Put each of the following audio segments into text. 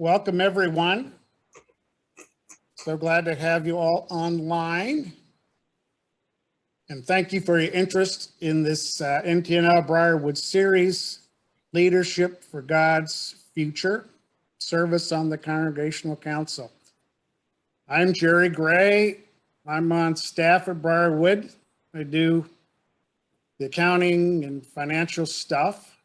welcome everyone. So glad to have you all online. And thank you for your interest in this NTNL Briarwood series, Leadership for God's Future, Service on the Congregational Council. I'm Jerry Gray. I'm on staff at Briarwood. I do the accounting and financial stuff.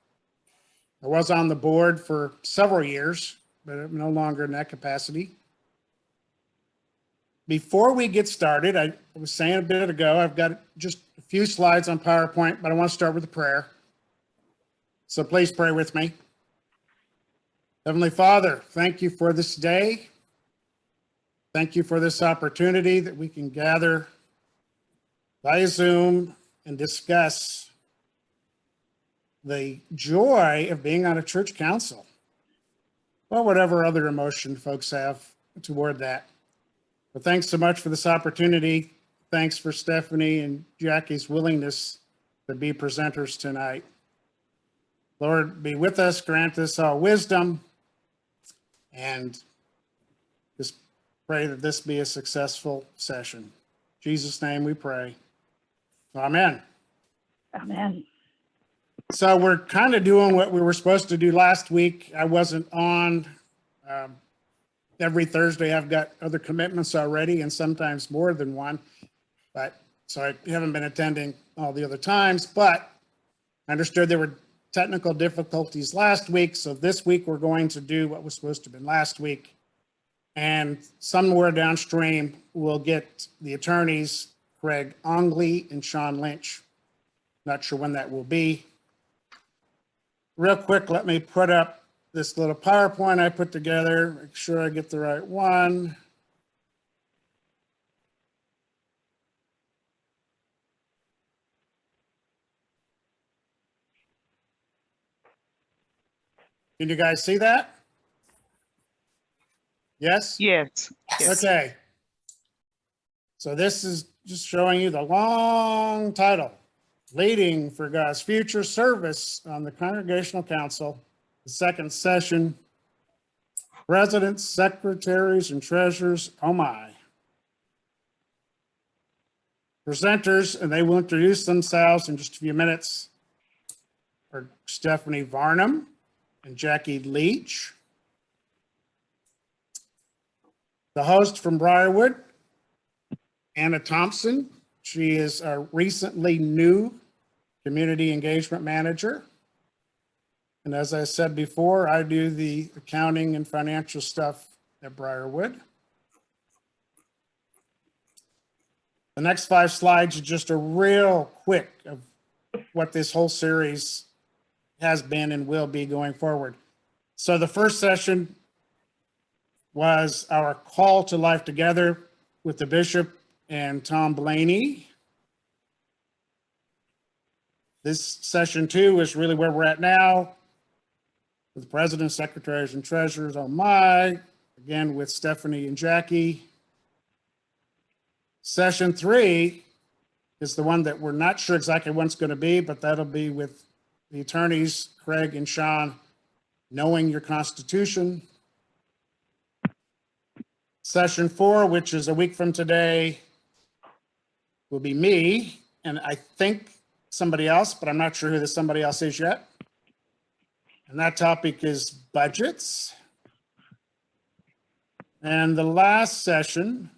I was on the board for several years, but I'm no longer in that capacity. Before we get started, I was saying a bit ago, I've got just a few slides on PowerPoint, but I want to start with a prayer. So please pray with me. Heavenly Father, thank you for this day. Thank you for this opportunity that we can gather via Zoom and discuss the joy of being on a church council, or whatever other emotion folks have toward that. But thanks so much for this opportunity. Thanks for Stephanie and Jackie's willingness to be presenters tonight. Lord, be with us, grant us all wisdom, and just pray that this be a successful session. In Jesus' name we pray. Amen. Amen. So we're kind of doing what we were supposed to do last week. I wasn't on. Every Thursday I've got other commitments already, and sometimes more than one. But so I haven't been attending all the other times, but I understood there were technical difficulties last week. So this week we're going to do what was supposed to have been last week. And somewhere downstream, we'll get the attorneys, Craig Ongley and Sean Lynch. Not sure when that will be. Real quick, let me put up this little PowerPoint I put together, make sure I get the right one. Can you guys see that? Yes? Yes. Okay. So this is just showing you the long title, Leading for God's Future, Service on the Congregational Council, the second session, Presidents, Secretaries, and Treasurers, oh my. Presenters, and they will introduce themselves in just a few minutes, are Stephanie Varnum and Jackie Leach. The host from Briarwood, Anna Thompson. She is a recently new Community Engagement Manager. And as I said before, I do the accounting and financial stuff at Briarwood. The next 5 slides are just a real quick of what this whole series has been and will be going forward. So the first session was our call to life together with the bishop and Tom Blaney. This session 2 is really where we're at now, with the presidents, secretaries, and treasurers, oh my, again with Stephanie and Jackie. Session 3 is the one that we're not sure exactly when it's going to be, but that'll be with the attorneys, Craig and Sean, knowing your Constitution. Session 4, which is a week from today, will be me, and I think somebody else, but I'm not sure who the somebody else is yet. And that topic is budgets. And the last session,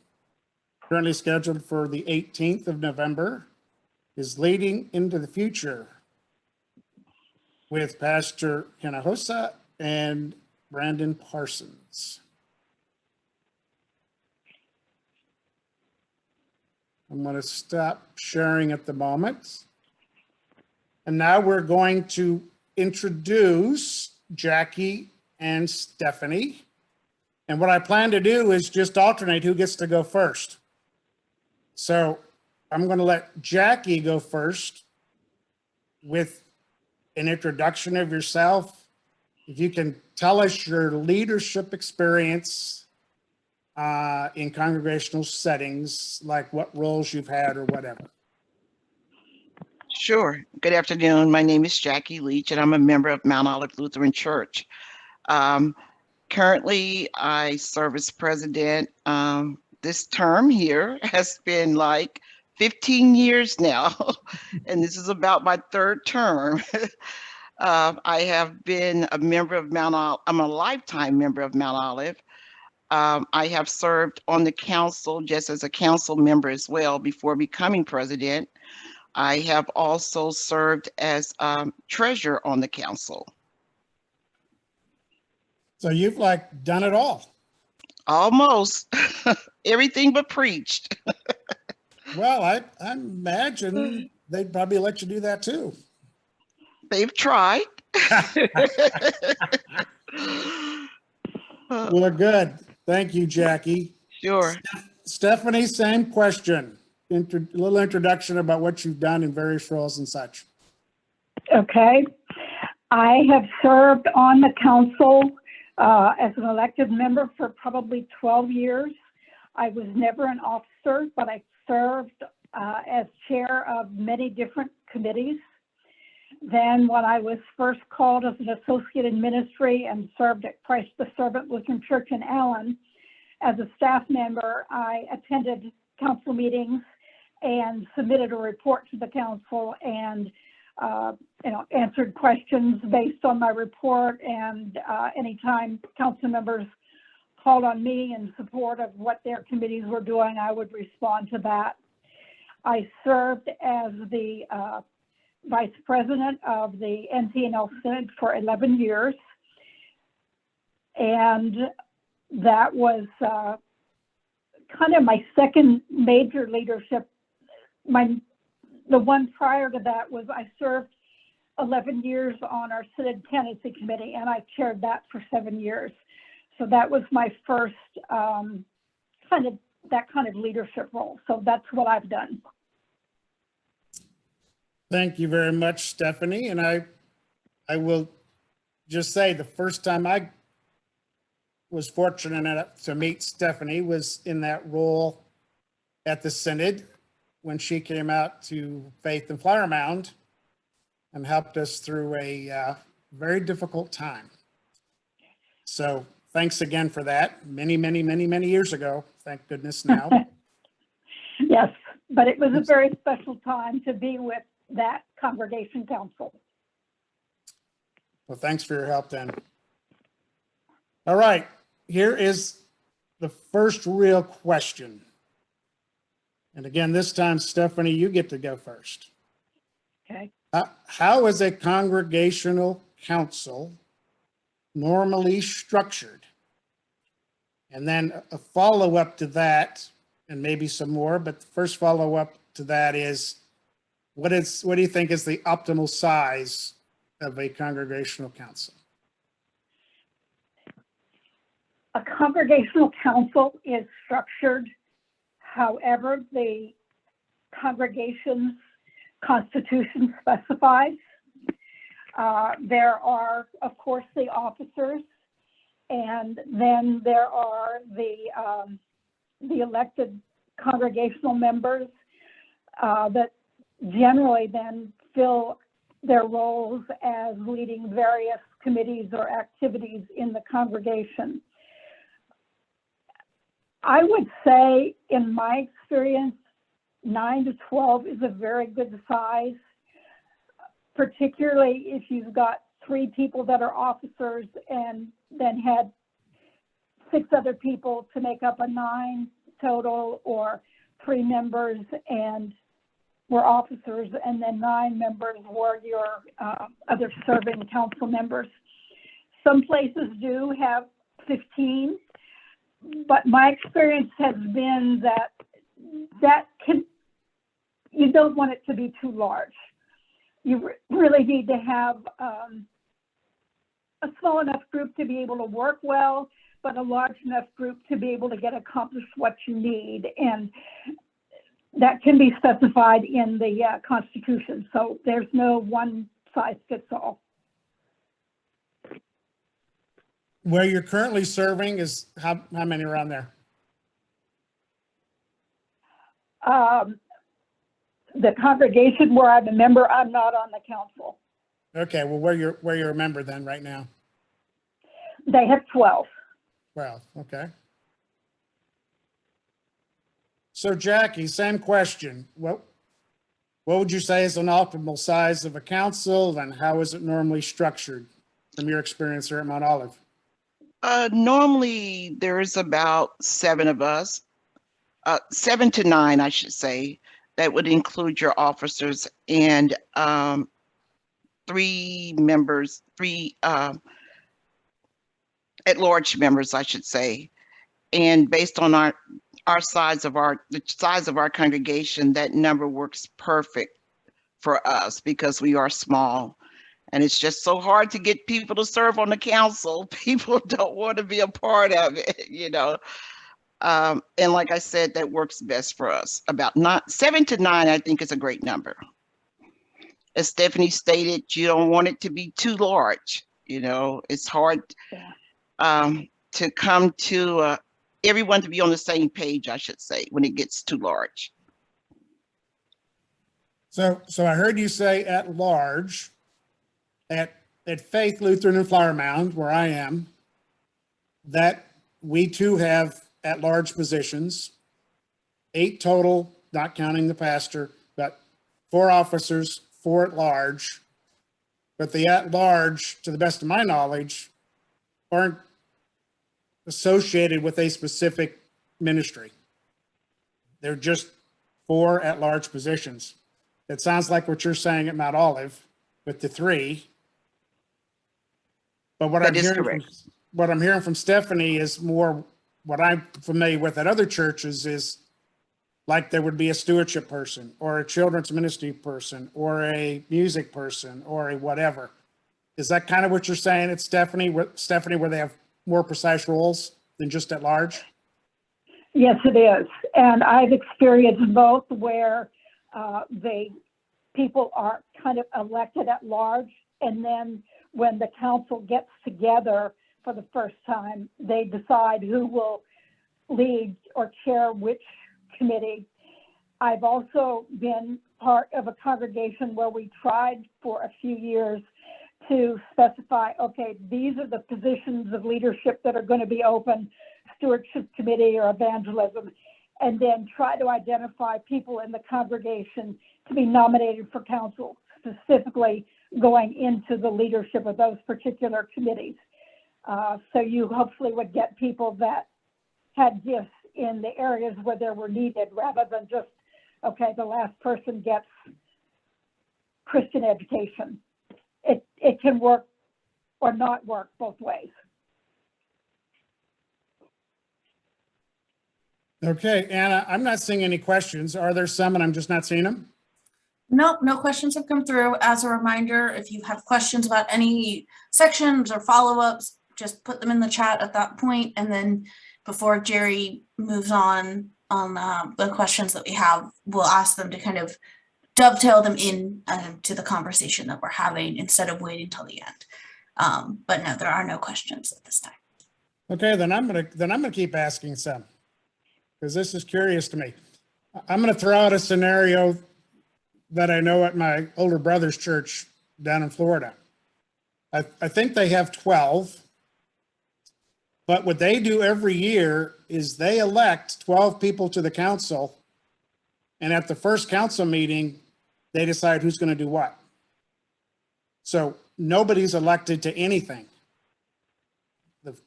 currently scheduled for the 18th of November, is Leading into the Future with Pastor Hinojosa and Brandon Parsons. I'm going to stop sharing at the moment. And now we're going to introduce Jackie and Stephanie. And what I plan to do is just alternate who gets to go first. So I'm going to let Jackie go first with an introduction of yourself. If you can tell us your leadership experience in congregational settings, like what roles you've had or whatever. Sure. Good afternoon. My name is Jackie Leach, and I'm a member of Mount Olive Lutheran Church. Currently, I serve as president. This term here has been like 15 years now, and this is about my third term. I have been a member of Mount Olive. I'm a lifetime member of Mount Olive. I have served on the council just as a council member as well before becoming president. I have also served as treasurer on the council. So you've like done it all. Almost everything but preached. Well, I imagine they'd probably let you do that too. They've tried. Well, good. Thank you, Jackie. Sure. Stephanie, same question. A little introduction about what you've done in various roles and such. Okay. I have served on the council as an elected member for probably 12 years. I was never an officer, but I served as chair of many different committees. Then when I was first called as an associate in ministry and served at Christ the Servant Lutheran Church in Allen, as a staff member, I attended council meetings and submitted a report to the council and answered questions based on my report. And anytime council members called on me in support of what their committees were doing, I would respond to that. I served as the vice president of the NTNL Synod for 11 years. And that was kind of my second major leadership. The one prior to that was I served 11 years on our Synod Candidacy Committee, and I chaired that for 7 years. So that was my first kind of leadership role. So that's what I've done. Thank you very much, Stephanie. And I will just say the first time I was fortunate enough to meet Stephanie was in that role at the Synod when she came out to Faith and Flower Mound and helped us through a very difficult time. So thanks again for that. Many, many, many, many years ago. Thank goodness now. Yes, but it was a very special time to be with that congregation council. Well, thanks for your help then. All right, here is the first real question. And again, this time, Stephanie, you get to go first. Okay. How is a congregational council normally structured? And then a follow-up to that, and maybe some more, but the first follow-up to that is, what do you think is the optimal size of a congregational council? A congregational council is structured however the congregation's constitution specifies. There are, of course, the officers, and then there are the elected congregational members that generally then fill their roles as leading various committees or activities in the congregation. I would say, in my experience, 9 to 12 is a very good size, particularly if you've got 3 people that are officers and then had 6 other people to make up a 9 total, or 3 members and were officers, and then 9 members were your other serving council members. Some places do have 15, but my experience has been that you don't want it to be too large. You really need to have a small enough group to be able to work well, but a large enough group to be able to get accomplished what you need. And that can be specified in the Constitution. So there's no one size fits all. Where you're currently serving is how many are on there? The congregation where I'm a member, I'm not on the council. Okay, well, where you're a member then right now? They have 12. Well, okay. So Jackie, same question. What would you say is an optimal size of a council, and how is it normally structured from your experience here at Mount Olive? Normally there's about 7 of us, 7 to 9, I should say. That would include your officers and 3 members, 3 at-large members, I should say. And based on the size of our congregation, that number works perfect for us because we are small. And it's just so hard to get people to serve on the council. People don't want to be a part of it, you know. And like I said, that works best for us. About 7 to 9, I think, is a great number. As Stephanie stated, you don't want it to be too large. You know, it's hard to come to everyone to be on the same page, I should say, when it gets too large. So I heard you say at large. At Faith Lutheran in Flower Mound, where I am, that we too have at-large positions, 8 total, not counting the pastor, but 4 officers, 4 at-large. But the at-large, to the best of my knowledge, aren't associated with a specific ministry. They're just 4 at-large positions. It sounds like what you're saying at Mount Olive with the 3. But what I'm hearing from Stephanie is more what I'm familiar with at other churches is like there would be a stewardship person or a children's ministry person or a music person or a whatever. Is that kind of what you're saying at Stephanie, where they have more precise roles than just at large? Yes, it is. And I've experienced both where people are kind of elected at large, and then when the council gets together for the first time, they decide who will lead or chair which committee. I've also been part of a congregation where we tried for a few years to specify, okay, these are the positions of leadership that are going to be open, stewardship committee or evangelism, and then try to identify people in the congregation to be nominated for council, specifically going into the leadership of those particular committees. So you hopefully would get people that had gifts in the areas where they were needed, rather than just, okay, the last person gets Christian education. It can work or not work both ways. Okay, Anna, I'm not seeing any questions. Are there some and I'm just not seeing them? Nope, no questions have come through. As a reminder, if you have questions about any sections or follow-ups, just put them in the chat at that point, and then before Jerry moves on the questions that we have, we'll ask them to kind of dovetail them in to the conversation that we're having instead of waiting till the end. But no, there are no questions at this time. Okay, then I'm gonna keep asking some, because this is curious to me. I'm gonna throw out a scenario that I know at my older brother's church down in Florida. I think they have 12, but what they do every year is they elect 12 people to the council, and at the first council meeting, they decide who's going to do what. So nobody's elected to anything.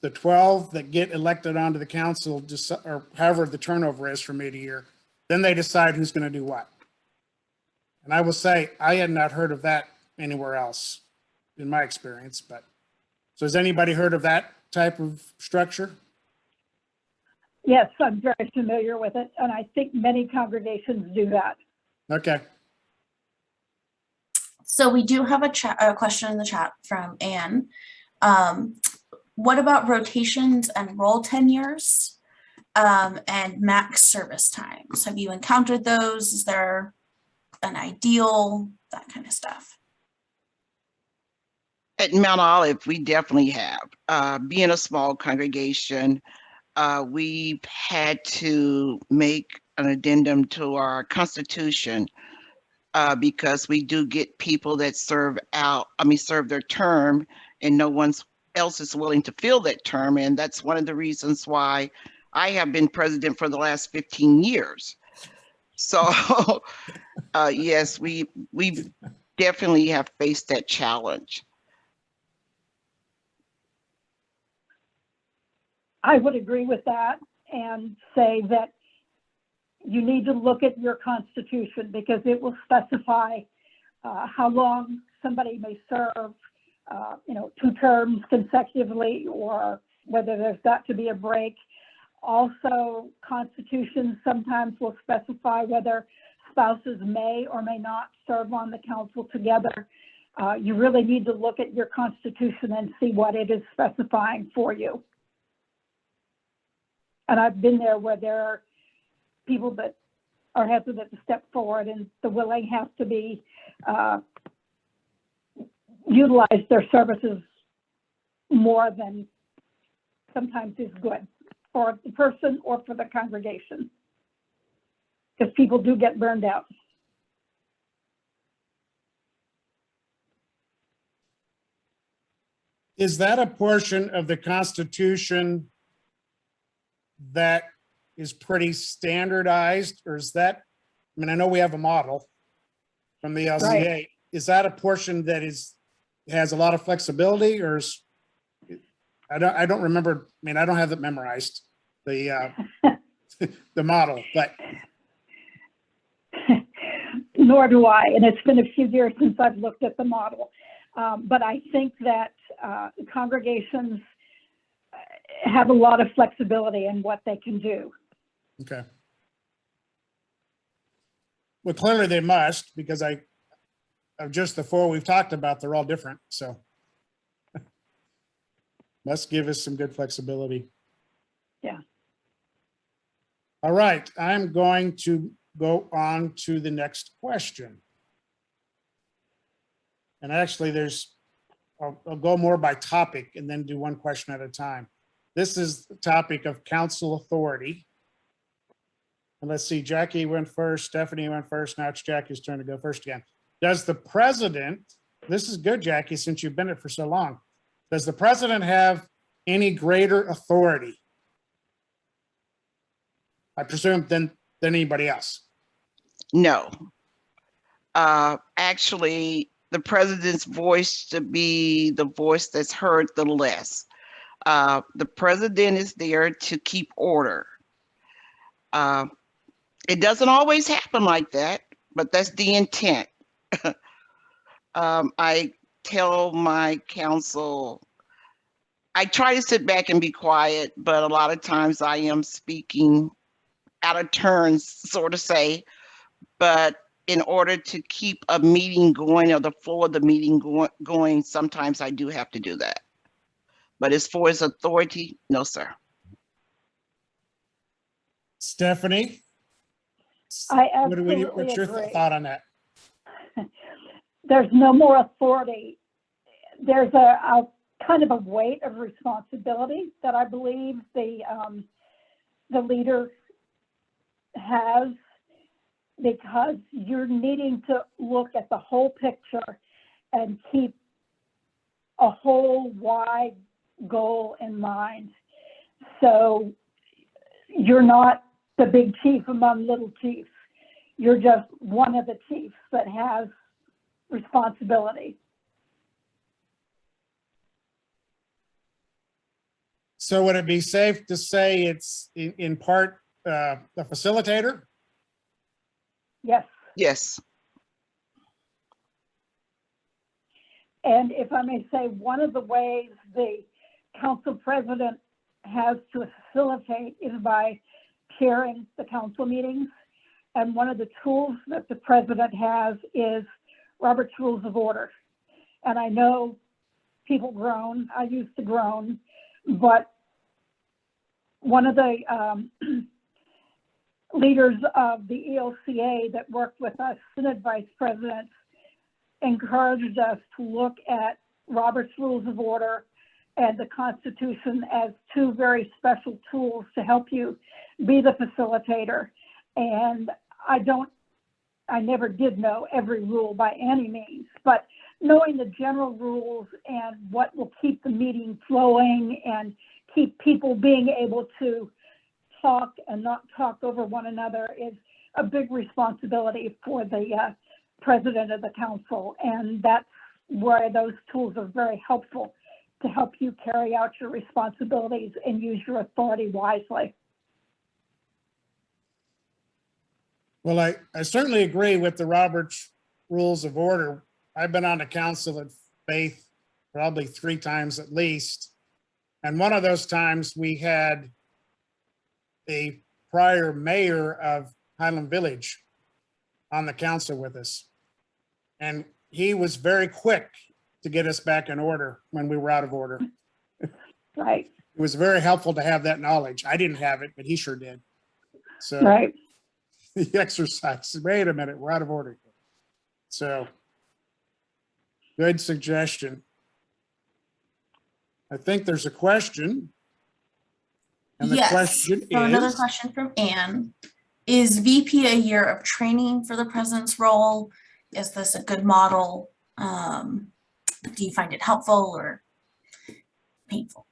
The 12 that get elected onto the council, or however the turnover is from year to year, then they decide who's going to do what. And I will say, I had not heard of that anywhere else in my experience, but so has anybody heard of that type of structure? Yes, I'm very familiar with it, and I think many congregations do that. Okay. So we do have a question in the chat from Anne. What about rotations and role tenures and max service times? Have you encountered those? Is there an ideal, that kind of stuff? At Mount Olive, we definitely have. Being a small congregation, we've had to make an addendum to our constitution because we do get people that serve their term and no one's else is willing to fill that term. And that's one of the reasons why I have been president for the last 15 years. So yes, we definitely have faced that challenge. I would agree with that and say that you need to look at your constitution because it will specify how long somebody may serve, 2 terms consecutively, or whether there's got to be a break. Also, constitutions sometimes will specify whether spouses may or may not serve on the council together. You really need to look at your constitution and see what it is specifying for you. And I've been there where there are people that are hesitant to step forward, and the willing have to be utilize their services more than sometimes is good for the person or for the congregation, because people do get burned out. Is that a portion of the Constitution that is pretty standardized, or is that, I mean, I know we have a model from the ELCA. Right. Is that a portion that has a lot of flexibility, or is, I don't remember, I mean, I don't have it memorized, the the model, but. Nor do I, and it's been a few years since I've looked at the model. But I think that congregations have a lot of flexibility in what they can do. Okay. Well, clearly they must, because of just the 4 we've talked about, they're all different, so. Must give us some good flexibility. Yeah. All right, I'm going to go on to the next question. And actually I'll go more by topic and then do one question at a time. This is the topic of council authority. And let's see, Jackie went first, Stephanie went first, now it's Jackie's turn to go first again. Does the president, this is good, Jackie, since you've been it for so long, does the president have any greater authority, I presume, than anybody else? No. Actually, the president's voice should be the voice that's heard the less. The president is there to keep order. It doesn't always happen like that, but that's the intent. I tell my council, I try to sit back and be quiet, but a lot of times I am speaking out of turn, so to say. But in order to keep a meeting going, or the flow of the meeting going, sometimes I do have to do that. But as far as authority, no, sir. Stephanie? I absolutely what's your agree. thought on that? There's no more authority. There's a kind of a weight of responsibility that I believe the leader has, because you're needing to look at the whole picture and keep a whole wide goal in mind. So you're not the big chief among little chiefs. You're just one of the chiefs that has responsibility. So would it be safe to say it's in part a facilitator? Yes. Yes. And if I may say, one of the ways the council president has to facilitate is by chairing the council meetings. And one of the tools that the president has is Robert's Rules of Order. And I know people groan, I used to groan, but one of the leaders of the ELCA that worked with us, Synod Vice Presidents, encouraged us to look at Robert's Rules of Order and the Constitution as 2 very special tools to help you be the facilitator. And I never did know every rule by any means, but knowing the general rules and what will keep the meeting flowing and keep people being able to talk and not talk over one another is a big responsibility for the president of the council. And that's where those tools are very helpful to help you carry out your responsibilities and use your authority wisely. Well, I certainly agree with the Roberts Rules of Order. I've been on the Council of Faith probably 3 times at least. And one of those times we had the prior mayor of Highland Village on the council with us. And he was very quick to get us back in order when we were out of order. Right. It was very helpful to have that knowledge. I didn't have it, but he sure did. So Right. the exercise, wait a minute, we're out of order. So good suggestion. I think there's a question. And the Yes. question So another is, question from Anne. Is VP a year of training for the president's role? Is this a good model? Do you find it helpful or painful?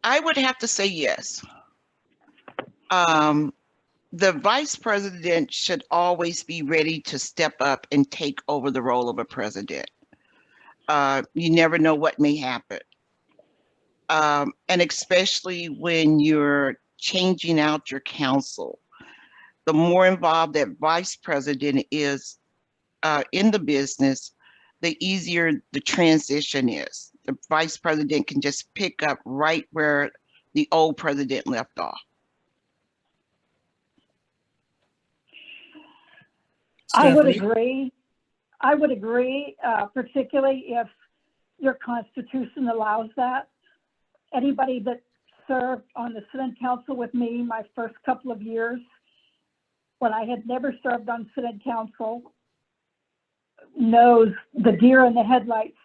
I would have to say yes. The vice president should always be ready to step up and take over the role of a president. You never know what may happen. And especially when you're changing out your council, the more involved that vice president is in the business, the easier the transition is. The vice president can just pick up right where the old president left off. I would Stephanie? agree. I would agree, particularly if your constitution allows that. Anybody that served on the Synod Council with me my first couple of years, when I had never served on Synod Council, knows the deer in the headlights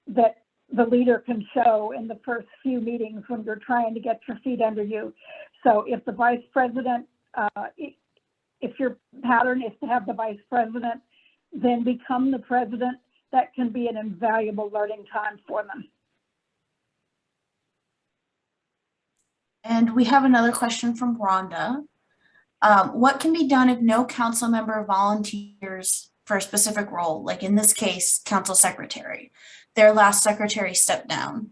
that the leader can show in the first few meetings when you're trying to get your feet under you. So if the vice president, if your pattern is to have the vice president then become the president, that can be an invaluable learning time for them. And we have another question from Rhonda. What can be done if no council member volunteers for a specific role? Like in this case, council secretary. Their last secretary stepped down.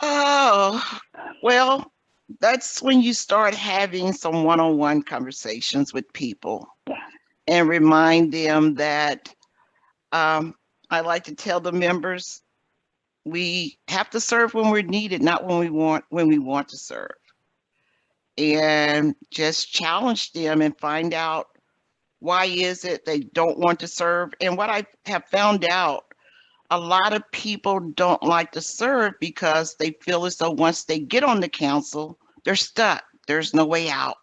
Oh, well, that's when you start having some one-on-one conversations with people and remind them that I like to tell the members we have to serve when we're needed, not when we want to serve. And just challenge them and find out why is it they don't want to serve. And what I have found out, a lot of people don't like to serve because they feel as though once they get on the council, they're stuck. There's no way out.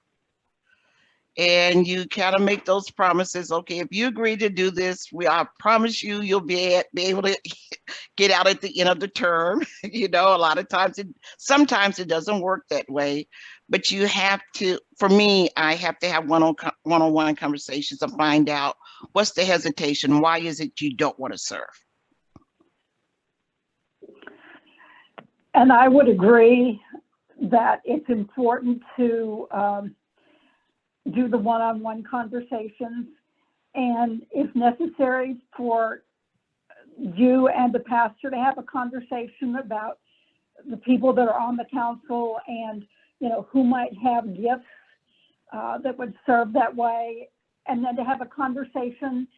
And you kind of make those promises. Okay, if you agree to do this, I promise you, you'll be able to get out at the end of the term. You know, a lot of times, sometimes it doesn't work that way. But you have to, for me, I have to have one-on-one conversations to find out what's the hesitation. Why is it you don't want to serve? And I would agree that it's important to do the one-on-one conversations, and if necessary for you and the pastor to have a conversation about the people that are on the council and, you know, who might have gifts that would serve that way, and then to have a conversation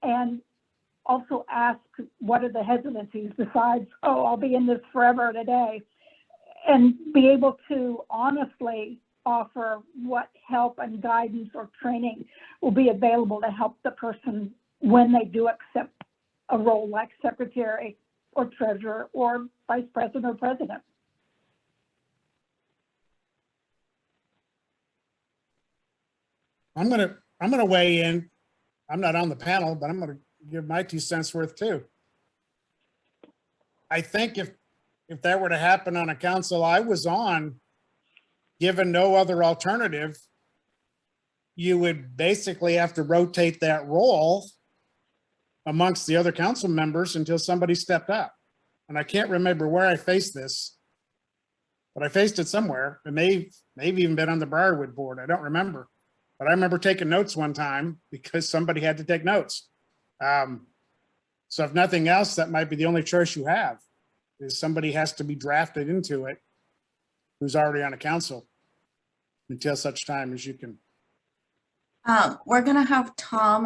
and also ask what are the hesitancies besides, oh, I'll be in this forever and a day, and be able to honestly offer what help and guidance or training will be available to help the person when they do accept a role like secretary or treasurer or vice president or president. I'm gonna weigh in. I'm not on the panel, but I'm gonna give my 2 cents worth too. I think if that were to happen on a council I was on, given no other alternative, you would basically have to rotate that role amongst the other council members until somebody stepped up. And I can't remember where I faced this, but I faced it somewhere. It may have even been on the Briarwood board. I don't remember, but I remember taking notes one time because somebody had to take notes. So if nothing else, that might be the only choice you have, is somebody has to be drafted into it who's already on a council until such time as you can. We're gonna have Tom.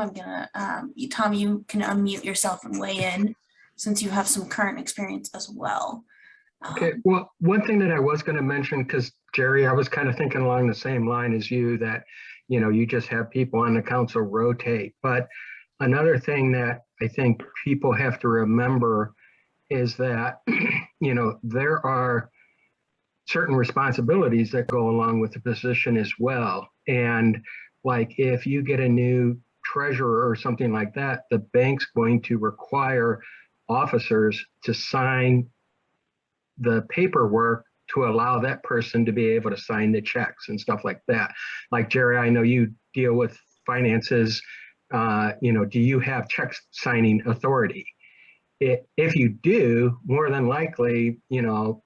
Tom, you can unmute yourself and weigh in since you have some current experience as well. Okay, well, one thing that I was going to mention, because Jerry, I was kind of thinking along the same line as you, that, you know, you just have people on the council rotate. But another thing that I think people have to remember is that, you know, there are certain responsibilities that go along with the position as well. And like if you get a new treasurer or something like that, the bank's going to require officers to sign the paperwork to allow that person to be able to sign the checks and stuff like that. Like Jerry, I know you deal with finances. You know, do you have check signing authority? If you do, more than likely, you know,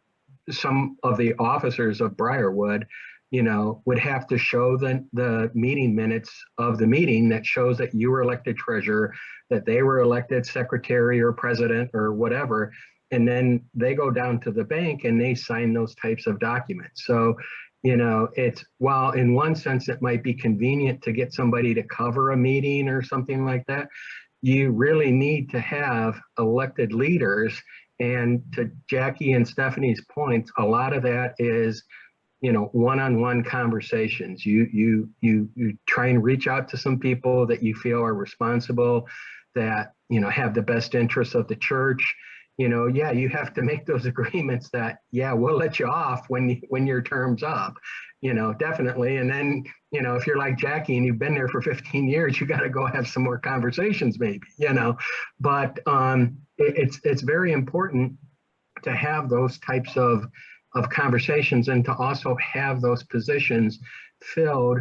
some of the officers of Briarwood, you know, would have to show the meeting minutes of the meeting that shows that you were elected treasurer, that they were elected secretary or president or whatever. And then they go down to the bank and they sign those types of documents. So, you know, it's, while in one sense it might be convenient to get somebody to cover a meeting or something like that, you really need to have elected leaders. And to Jackie and Stephanie's points, a lot of that is, you know, one-on-one conversations. You try and reach out to some people that you feel are responsible, that, you know, have the best interests of the church. You know, yeah, you have to make those agreements that, yeah, we'll let you off when your term's up, you know, definitely. And then, you know, if you're like Jackie and you've been there for 15 years, you got to go have some more conversations maybe, you know. But it's very important to have those types of conversations and to also have those positions filled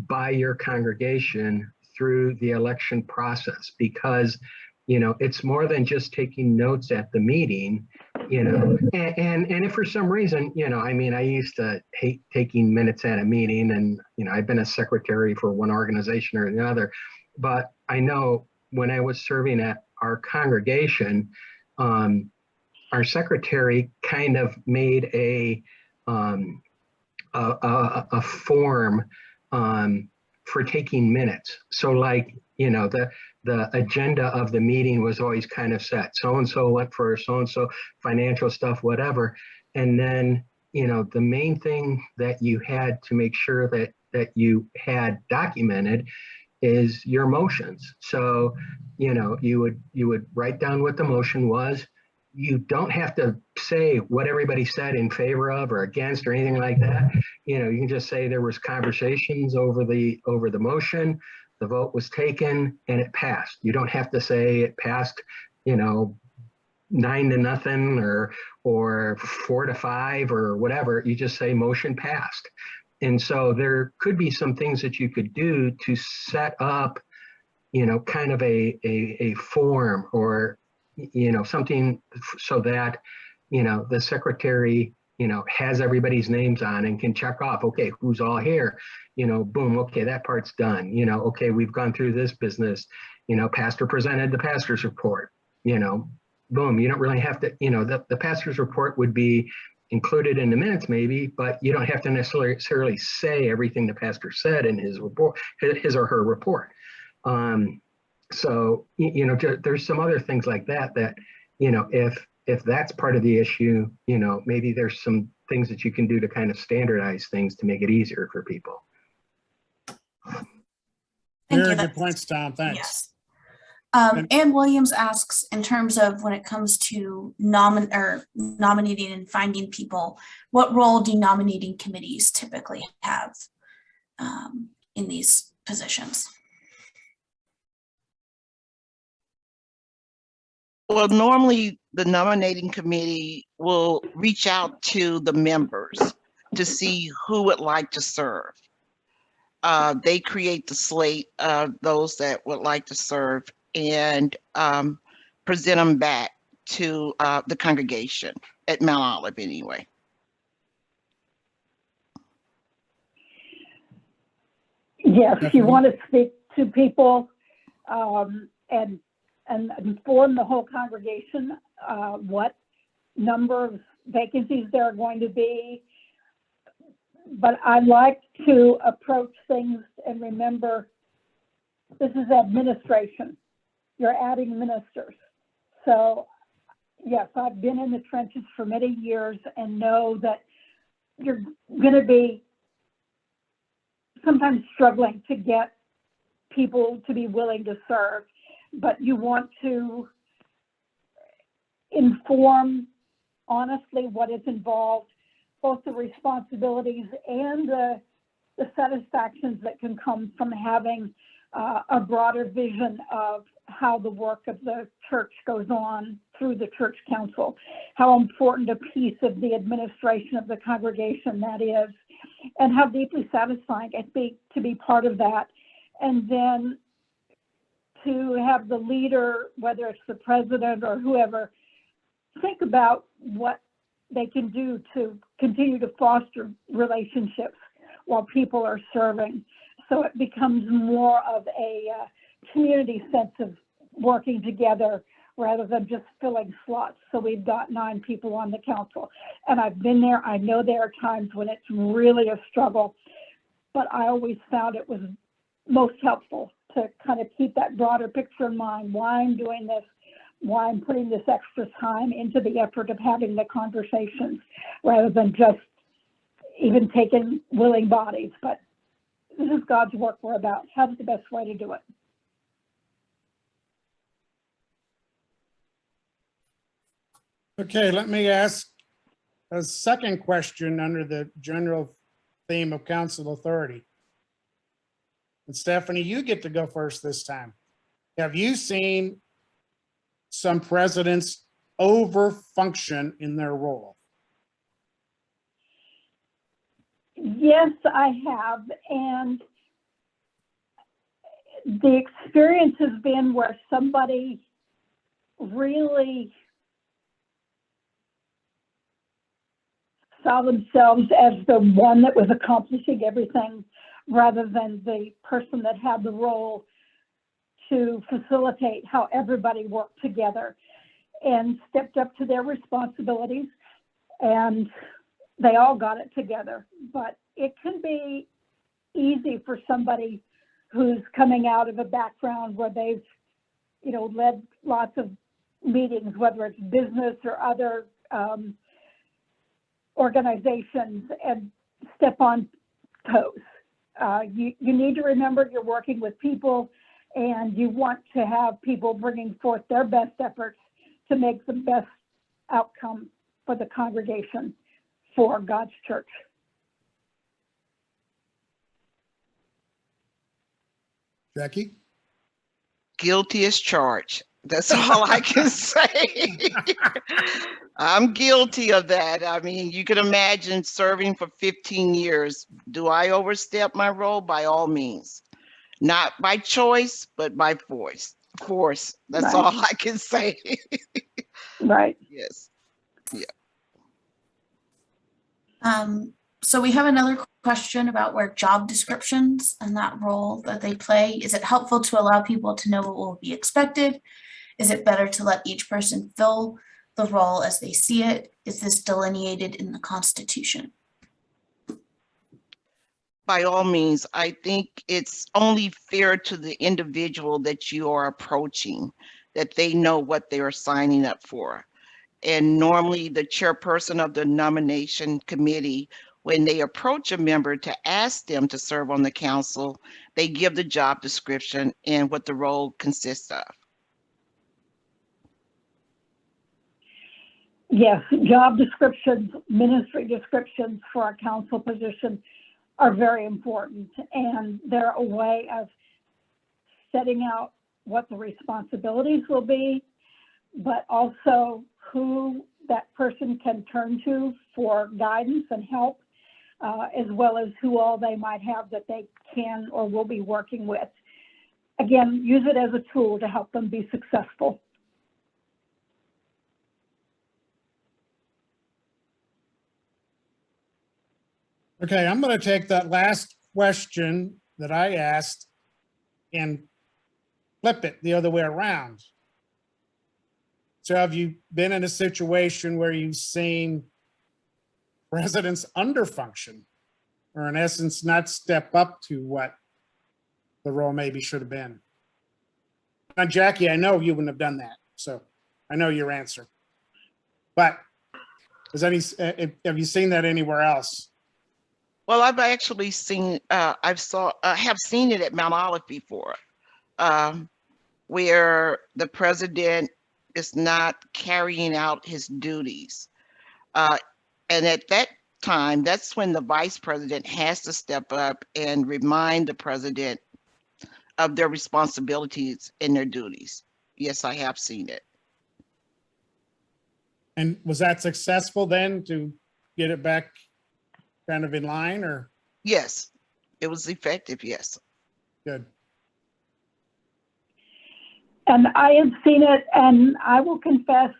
by your congregation through the election process, because, you know, it's more than just taking notes at the meeting, you know, and if for some reason, you know, I mean, I used to hate taking minutes at a meeting, and, you know, I've been a secretary for one organization or another, but I know when I was serving at our congregation, our secretary kind of made a form for taking minutes. So like, you know, the agenda of the meeting was always kind of set. So-and-so went for so-and-so financial stuff, whatever. And then, you know, the main thing that you had to make sure that you had documented is your motions. So, you know, you would write down what the motion was. You don't have to say what everybody said in favor of or against or anything like that. You know, you can just say there was conversations over the motion, the vote was taken, and it passed. You don't have to say it passed, you know, 9-0 or 4-5 or whatever. You just say motion passed. And so there could be some things that you could do to set up, you know, kind of a form or, you know, something so that, you know, the secretary, you know, has everybody's names on and can check off, okay, who's all here, you know, boom, okay, that part's done, you know, okay, we've gone through this business, you know, pastor presented the pastor's report, you know, boom, you don't really have to, you know, the pastor's report would be included in the minutes maybe, but you don't have to necessarily say everything the pastor said in his report, his or her report. So, you know, there's some other things like that, you know, if that's part of the issue, you know, maybe there's some things that you can do to kind of standardize things to make it easier for people. Very good points, Tom. Thanks. Yes. Ann Williams asks, in terms of when it comes to nominating and finding people, what role do nominating committees typically have in these positions? Well, normally the nominating committee will reach out to the members to see who would like to serve. They create the slate of those that would like to serve and present them back to the congregation at Mount Olive anyway. Yes, Stephanie? you want to speak to people and inform the whole congregation what number of vacancies there are going to be. But I like to approach things and remember this is administration. You're adding ministers. So yes, I've been in the trenches for many years and know that you're going to be sometimes struggling to get people to be willing to serve, but you want to inform honestly what is involved, both the responsibilities and the satisfactions that can come from having a broader vision of how the work of the church goes on through the church council, how important a piece of the administration of the congregation that is, and how deeply satisfying it be to be part of that. And then to have the leader, whether it's the president or whoever, think about what they can do to continue to foster relationships while people are serving. So it becomes more of a community sense of working together rather than just filling slots. So we've got 9 people on the council. And I've been there. I know there are times when it's really a struggle, but I always found it was most helpful to kind of keep that broader picture in mind, why I'm doing this, why I'm putting this extra time into the effort of having the conversations rather than just even taking willing bodies. But this is God's work we're about. How's the best way to do it? Okay, let me ask a second question under the general theme of council authority. And Stephanie, you get to go first this time. Have you seen some presidents over-function in their role? Yes, I have. And the experience has been where somebody really saw themselves as the one that was accomplishing everything rather than the person that had the role to facilitate how everybody worked together and stepped up to their responsibilities, and they all got it together. But it can be easy for somebody who's coming out of a background where they've, led lots of meetings, whether it's business or other organizations, and step on toes. You need to remember you're working with people, and you want to have people bringing forth their best efforts to make the best outcome for the congregation, for God's church. Jackie? Guilty as charged. That's all I can say. I'm guilty of that. I mean, you can imagine serving for 15 years. Do I overstep my role? By all means. Not by choice, but by force. That's Right. all I can say. Right. Yes. So we have another question about where job descriptions and that role that they play. Is it helpful to allow people to know what will be expected? Is it better to let each person fill the role as they see it? Is this delineated in the Constitution? By all means, I think it's only fair to the individual that you are approaching, that they know what they are signing up for. And normally the chairperson of the nomination committee, when they approach a member to ask them to serve on the council, they give the job description and what the role consists of. Yes, job descriptions, ministry descriptions for our council position are very important, and they're a way of setting out what the responsibilities will be, but also who that person can turn to for guidance and help, as well as who all they might have that they can or will be working with. Again, use it as a tool to help them be successful. Okay, I'm going to take that last question that I asked and flip it the other way around. So have you been in a situation where you've seen residents underfunction, or in essence, not step up to what the role maybe should have been? Now, Jackie, I know you wouldn't have done that, so I know your answer. But have you seen that anywhere else? Well, I've actually seen, have seen it at Mount Olive before, where the president is not carrying out his duties. And at that time, that's when the vice president has to step up and remind the president of their responsibilities and their duties. Yes, I have seen it. And was that successful then to get it back kind of in line, or? Yes, it was effective, yes. Good. And I have seen it, and I will confess,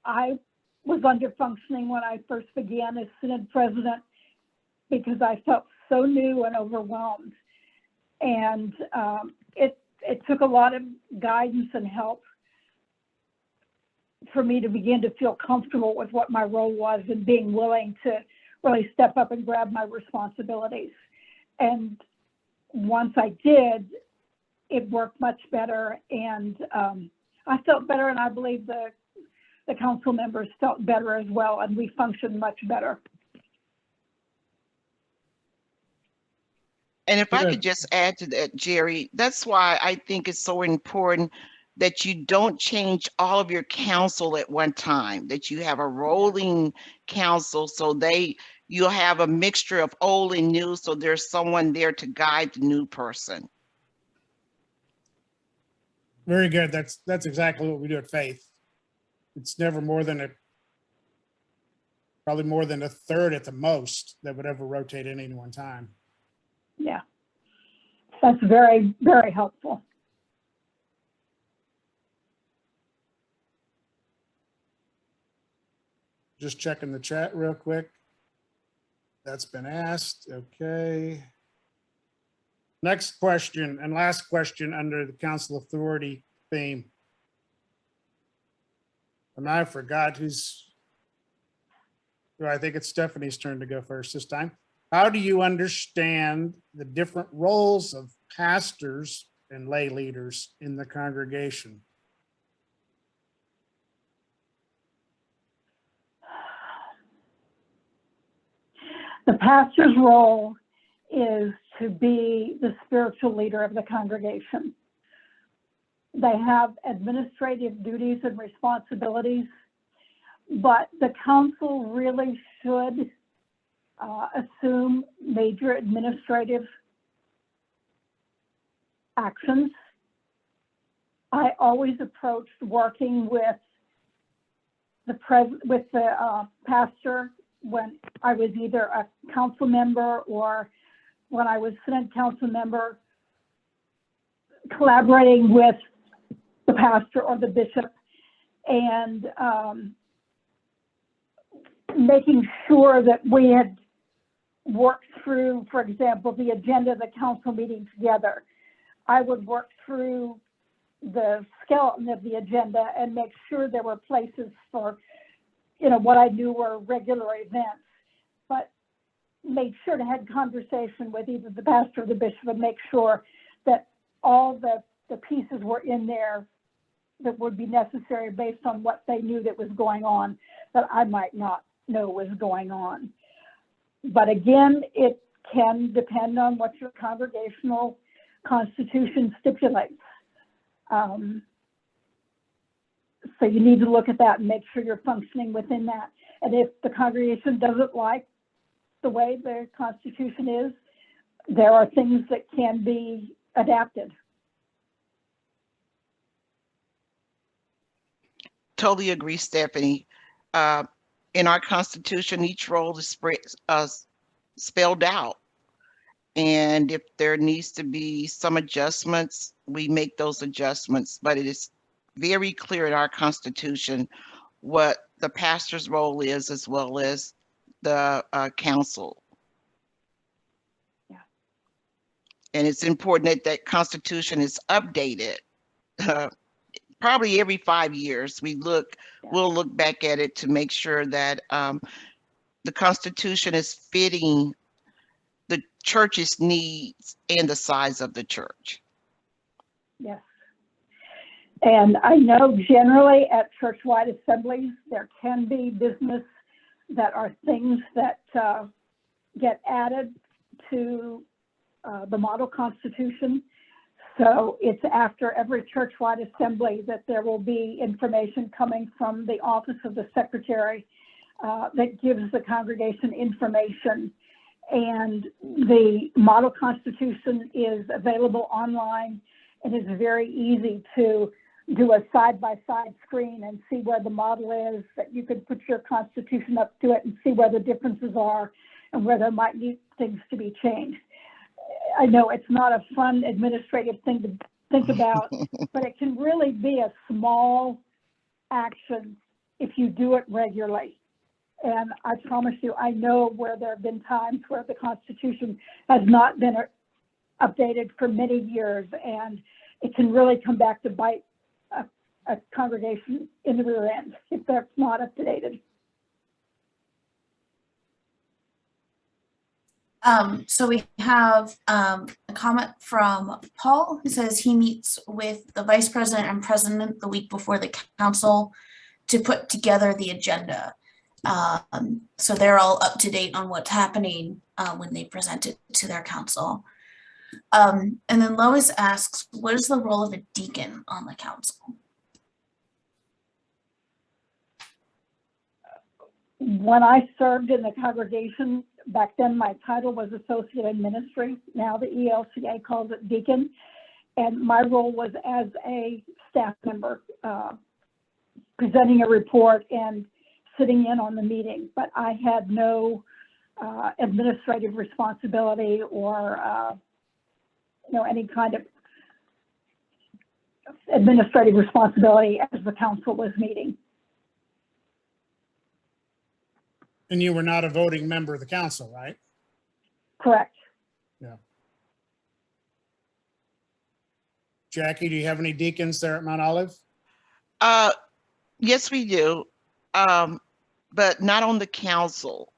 I was under functioning when I first began as Synod president because I felt so new and overwhelmed. And it took a lot of guidance and help for me to begin to feel comfortable with what my role was and being willing to really step up and grab my responsibilities. And once I did, it worked much better, and I felt better, and I believe the council members felt better as well, and we functioned much better. And if I Good. could just add to that, Jerry, that's why I think it's so important that you don't change all of your council at one time, that you have a rolling council so you'll have a mixture of old and new, so there's someone there to guide the new person. Very good. That's exactly what we do at Faith. It's never more than probably more than a third at the most that would ever rotate in any one time. Yeah, that's very, very helpful. Just checking the chat real quick. That's been asked. Okay. Next question and last question under the council authority theme. And I forgot I think it's Stephanie's turn to go first this time. How do you understand the different roles of pastors and lay leaders in the congregation? The pastor's role is to be the spiritual leader of the congregation. They have administrative duties and responsibilities, but the council really should assume major administrative actions. I always approached working with the pastor when I was either a council member or when I was Synod council member, collaborating with the pastor or the bishop and making sure that we had worked through, for example, the agenda of the council meeting together. I would work through the skeleton of the agenda and make sure there were places for, what I knew were regular events, but made sure to have conversation with either the pastor or the bishop and make sure that all the pieces were in there that would be necessary based on what they knew that was going on that I might not know was going on. But again, it can depend on what your congregational constitution stipulates. So you need to look at that and make sure you're functioning within that. And if the congregation doesn't like the way the constitution is, there are things that can be adapted. Totally agree, Stephanie. In our Constitution, each role is spelled out. And if there needs to be some adjustments, we make those adjustments. But it is very clear in our Constitution what the pastor's role is, as well as the council. Yeah. And it's important that that Constitution is updated. Probably every 5 years, we'll look back at it to make sure that the Constitution is fitting the church's needs and the size of the church. Yes. And I know generally at church-wide assemblies, there can be business that are things that get added to the model constitution. So it's after every church-wide assembly that there will be information coming from the office of the secretary that gives the congregation information. And the model constitution is available online, and it's very easy to do a side-by-side screen and see where the model is, that you could put your constitution up to it and see where the differences are and where there might need things to be changed. I know it's not a fun administrative thing to think about, but it can really be a small action if you do it regularly. And I promise you, I know where there have been times where the Constitution has not been updated for many years, and it can really come back to bite a congregation in the rear end if that's not updated. So we have a comment from Paul, who says he meets with the vice president and president the week before the council to put together the agenda. So they're all up to date on what's happening when they present it to their council. And then Lois asks, what is the role of a deacon on the council? When I served in the congregation, back then my title was Associate in Ministry. Now the ELCA calls it Deacon. And my role was as a staff member, presenting a report and sitting in on the meeting. But I had no administrative responsibility or any kind of administrative responsibility as the council was meeting. And you were not a voting member of the council, right? Correct. Yeah. Jackie, do you have any deacons there at Mount Olive? Yes, we do, but not on the council.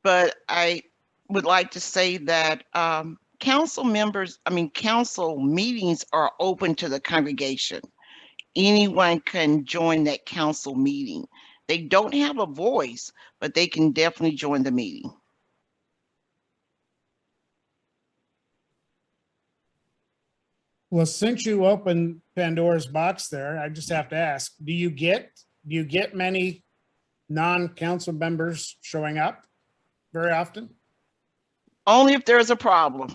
But I would like to say that council meetings are open to the congregation. Anyone can join that council meeting. They don't have a voice, but they can definitely join the meeting. Well, since you opened Pandora's box there, I just have to ask, do you get many non-council members showing up very often? Only if there's a problem.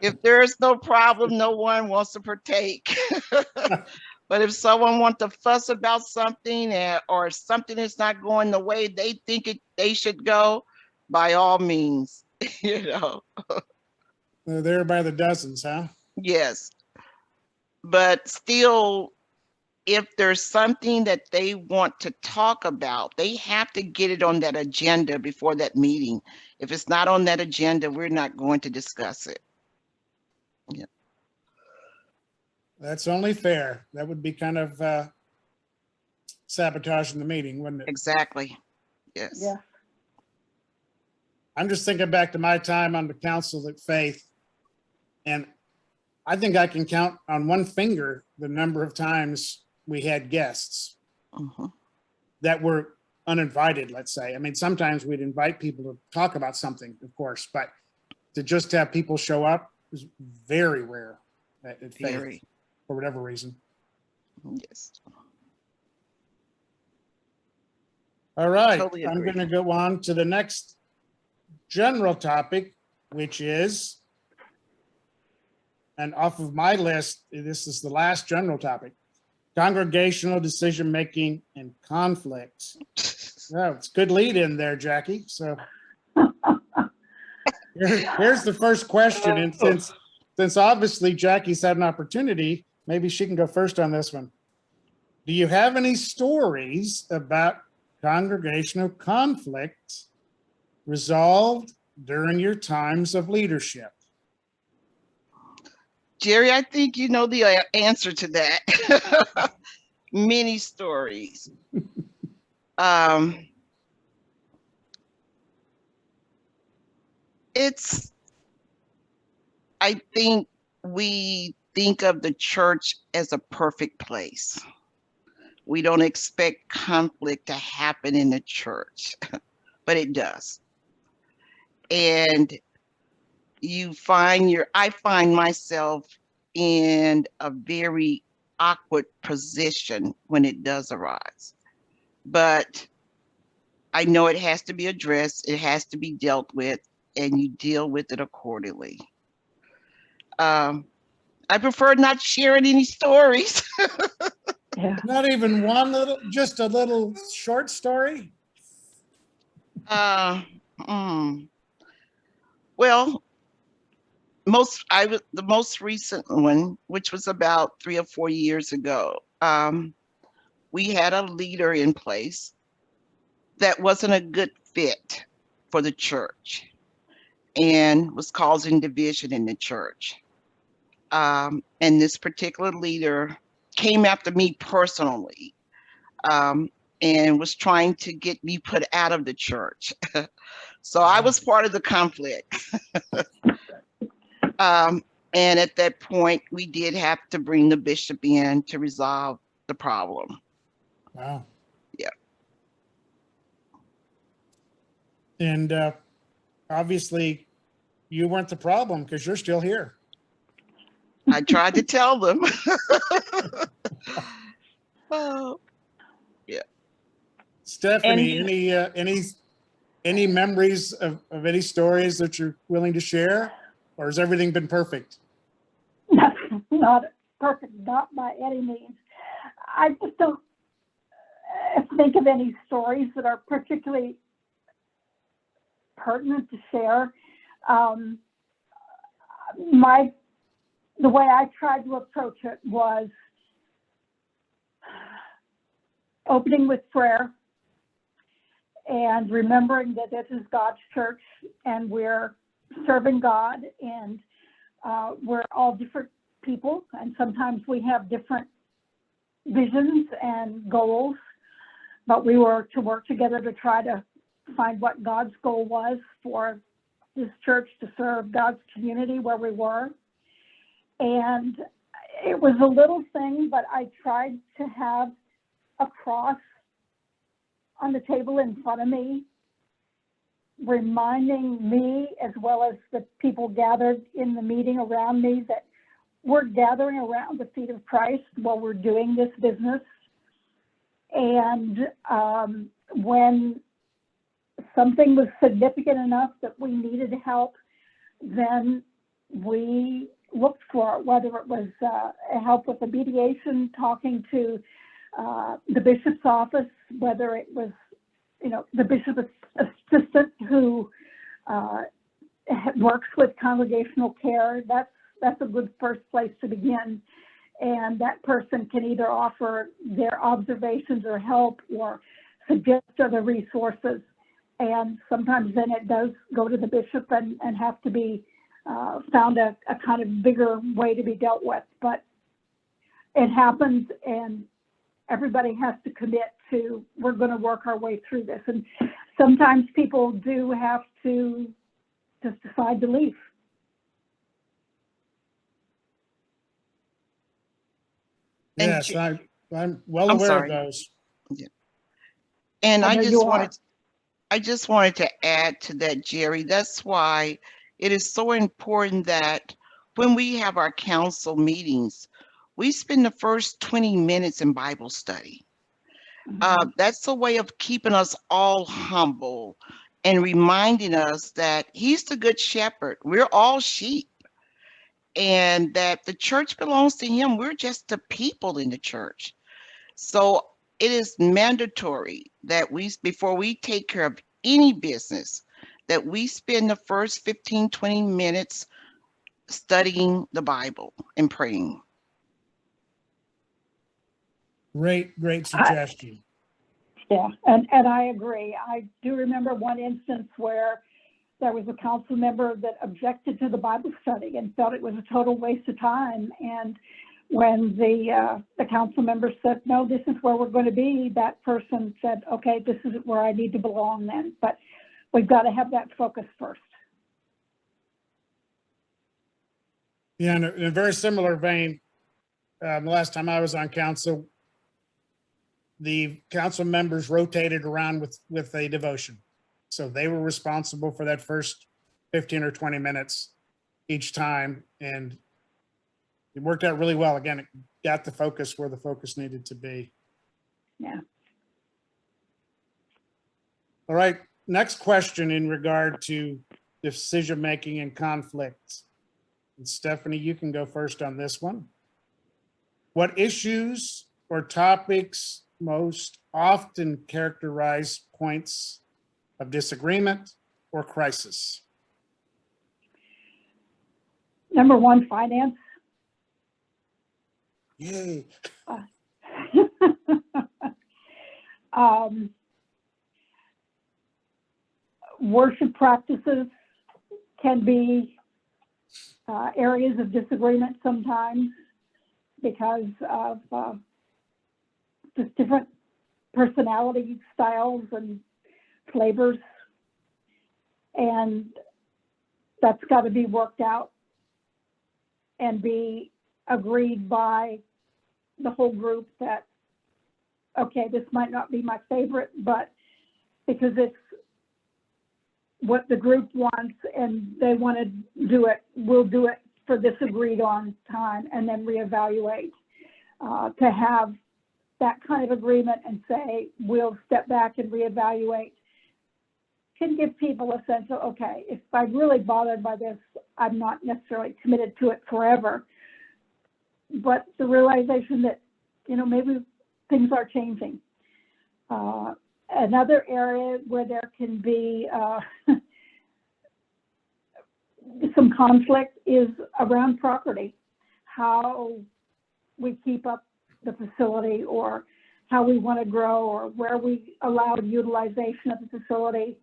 If there's no problem, no one wants to partake. But if someone wants to fuss about something or something is not going the way they think they should go, by all means, They're there by the dozens, huh? Yes. But still, if there's something that they want to talk about, they have to get it on that agenda before that meeting. If it's not on that agenda, we're not going to discuss it. Yeah. That's only fair. That would be kind of sabotaging the meeting, wouldn't it? Exactly. Yes. Yeah. I'm just thinking back to my time on the council at Faith, and I think I can count on one finger the number of times we had guests that were uninvited, let's say. I mean, sometimes we'd invite people to talk about something, of course, but to just have people show up is very rare at Faith. Very. For whatever reason. Yes. All right, Totally I'm agree. going to go on to the next general topic, which is and off of my list, this is the last general topic, congregational decision-making and conflicts. Oh, it's good lead in there, Jackie. So here's the first question. And since obviously Jackie's had an opportunity, maybe she can go first on this one. Do you have any stories about congregational conflicts resolved during your times of leadership? Jerry, I think you know the answer to that. Many stories. I think we think of the church as a perfect place. We don't expect conflict to happen in the church, but it does. And I find myself in a very awkward position when it does arise. But I know it has to be addressed, it has to be dealt with, and you deal with it accordingly. I prefer not sharing any stories. Yeah. Not even one just a little short story? Well, the most recent one, which was about 3 or 4 years ago, we had a leader in place that wasn't a good fit for the church and was causing division in the church. And this particular leader came after me personally, and was trying to get me put out of the church. So I was part of the conflict. And at that point, we did have to bring the bishop in to resolve the problem. Wow. Yeah. And obviously you weren't the problem because you're still here. I tried to tell them. Oh, yeah. Stephanie, any memories of any stories that you're willing to share, or has everything been perfect? Not perfect, not by any means. I just don't think of any stories that are particularly pertinent to share. The way I tried to approach it was opening with prayer and remembering that this is God's church and we're serving God, and we're all different people, and sometimes we have different visions and goals, but we were to work together to try to find what God's goal was for this church to serve God's community where we were. And it was a little thing, but I tried to have a cross on the table in front of me, reminding me as well as the people gathered in the meeting around me that we're gathering around the feet of Christ while we're doing this business. And when something was significant enough that we needed help, then we looked for it, whether it was help with the mediation, talking to the bishop's office, whether it was, the bishop's assistant who works with congregational care. That's a good first place to begin. And that person can either offer their observations or help or suggest other resources. And sometimes then it does go to the bishop and have to be found a kind of bigger way to be dealt with. But it happens, and everybody has to commit to, we're going to work our way through this. And sometimes people do have to just decide to leave. Yes, I'm well aware of those. Yeah. And I I know just you wanted to add to that, Jerry. That's why it is so important that when we have our council meetings, we spend the first 20 minutes in Bible study. That's a way of keeping us all humble and reminding us that he's the good shepherd. We're all sheep. and that the church belongs to him. We're just the people in the church. So it is mandatory that before we take care of any business, that we spend the first 15, 20 minutes studying the Bible and praying. Great suggestion. Yeah, and I agree. I do remember one instance where there was a council member that objected to the Bible study and felt it was a total waste of time. And when the council member said, no, this is where we're going to be, that person said, okay, this is where I need to belong then. But we've got to have that focus first. Yeah, in a very similar vein, the last time I was on council, the council members rotated around with a devotion. So they were responsible for that first 15 or 20 minutes each time. And it worked out really well. Again, it got the focus where the focus needed to be. Yeah. All right. Next question in regard to decision-making and conflicts. And Stephanie, you can go first on this one. What issues or topics most often characterize points of disagreement or crisis? Number one, finance. Yay. Worship practices can be areas of disagreement sometimes because of just different personality styles and flavors. And that's got to be worked out and be agreed by the whole group that, okay, this might not be my favorite, but because it's what the group wants and they want to do it, we'll do it for this agreed on time and then reevaluate. To have that kind of agreement and say, we'll step back and reevaluate can give people a sense of, okay, if I'm really bothered by this, I'm not necessarily committed to it forever. But the realization that, you know, maybe things are changing. Another area where there can be some conflict is around property, how we keep up the facility or how we want to grow or where we allow utilization of the facility.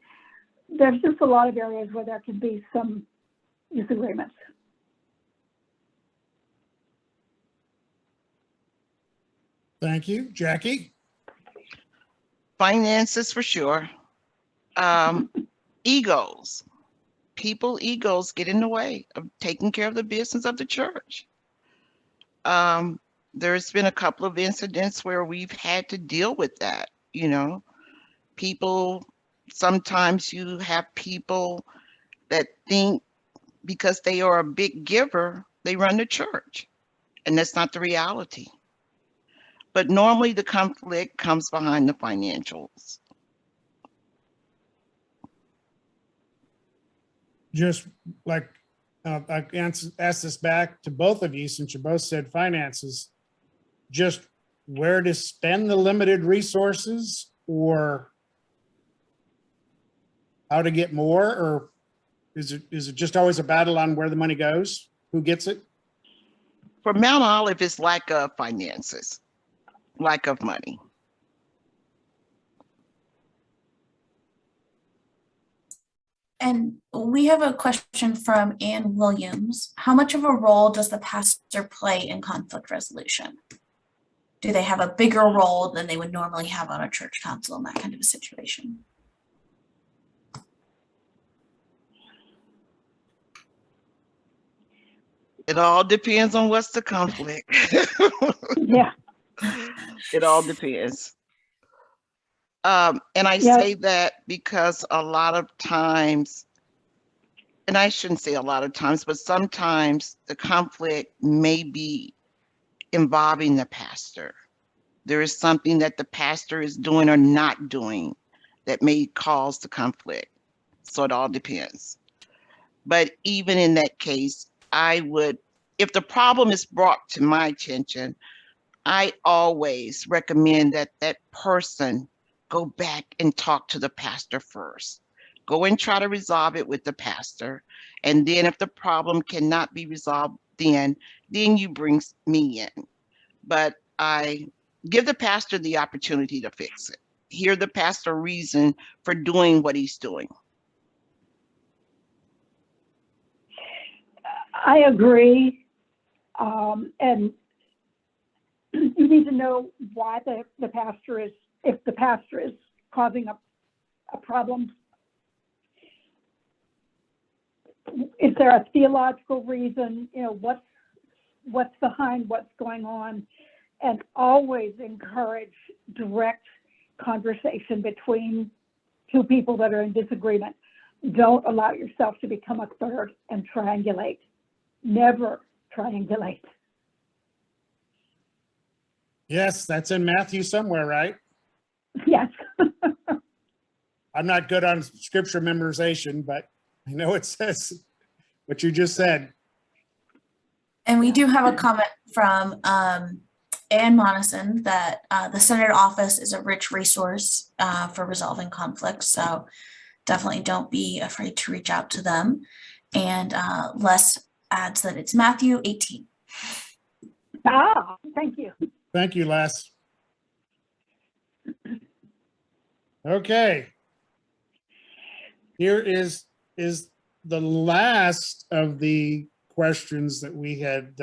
There's just a lot of areas where there can be some disagreements. Thank you. Jackie? Finances for sure. Egos. Egos get in the way of taking care of the business of the church. There's been a couple of incidents where we've had to deal with that, you know. Sometimes you have people that think because they are a big giver, they run the church, and that's not the reality. But normally the conflict comes behind the financials. Just like I asked this back to both of you, since you both said finances, just where to spend the limited resources or how to get more, or is it just always a battle on where the money goes? Who gets it? For Mount Olive, it's lack of finances, lack of money. And we have a question from Ann Williams. How much of a role does the pastor play in conflict resolution? Do they have a bigger role than they would normally have on a church council in that kind of a situation? It all depends on what's the conflict. Yeah. It all depends. And I say that because a lot of times, and I shouldn't say a lot of times, but sometimes the conflict may be involving the pastor. There is something that the pastor is doing or not doing that may cause the conflict. So it all depends. But even in that case, I would if the problem is brought to my attention, I always recommend that that person go back and talk to the pastor first. Go and try to resolve it with the pastor. And then if the problem cannot be resolved, then you bring me in. But I give the pastor the opportunity to fix it. Hear the pastor reason for doing what he's doing. I agree. And you need to know why the pastor is, if the pastor is causing a problem. Is there a theological reason? You know, what's behind what's going on? And always encourage direct conversation between two people that are in disagreement. Don't allow yourself to become a third and triangulate. Never triangulate. Yes, that's in Matthew somewhere, right? Yes. I'm not good on scripture memorization, but I know it says what you just said. And we do have a comment from Ann Monison that the Senate office is a rich resource for resolving conflicts. So definitely don't be afraid to reach out to them. And Les adds that it's Matthew 18. Thank you. Thank you, Les. Okay. Here is the last of the questions that we had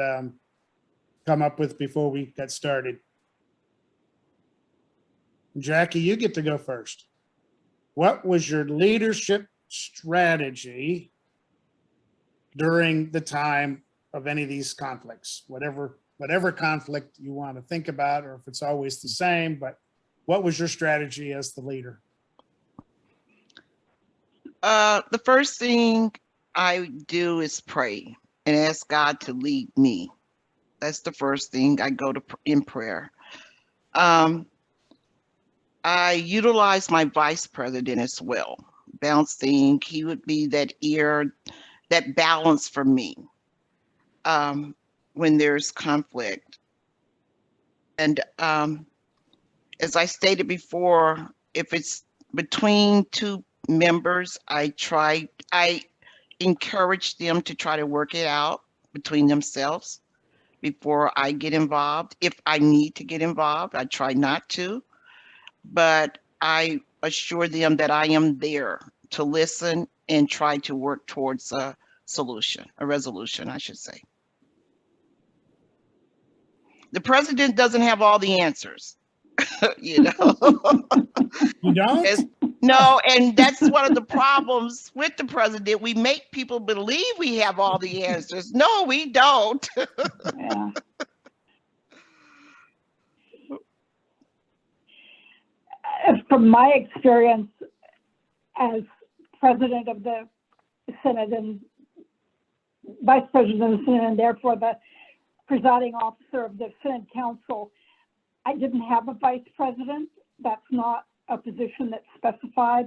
come up with before we got started. Jackie, you get to go first. What was your leadership strategy during the time of any of these conflicts? Whatever conflict you want to think about, or if it's always the same, but what was your strategy as the leader? The first thing I do is pray and ask God to lead me. That's the first thing I go to in prayer. I utilize my vice president as well. Bouncing, he would be that ear, that balance for me when there's conflict. And as I stated before, if it's between two members, I encourage them to try to work it out between themselves before I get involved. If I need to get involved, I try not to, but I assure them that I am there to listen and try to work towards a solution, a resolution, I should say. The president doesn't have all the answers, you know. You don't? No, and that's one of the problems with the president. We make people believe we have all the answers. No, we don't. Yeah. From my experience as president of the Senate and vice president of the Senate, and therefore the presiding officer of the Senate Council, I didn't have a vice president. That's not a position that's specified.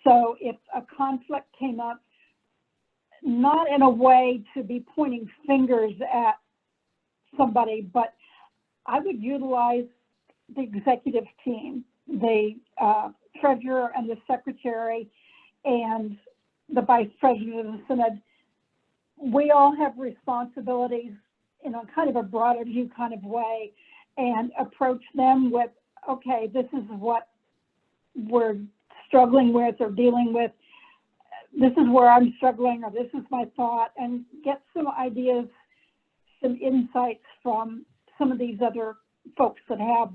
So if a conflict came up, not in a way to be pointing fingers at somebody, but I would utilize the executive team, the treasurer and the secretary and the vice president of the Senate. We all have responsibilities in a kind of a broader view kind of way, and approach them with, okay, this is what we're struggling with or dealing with. This is where I'm struggling, or this is my thought, and get some ideas, some insights from some of these other folks that have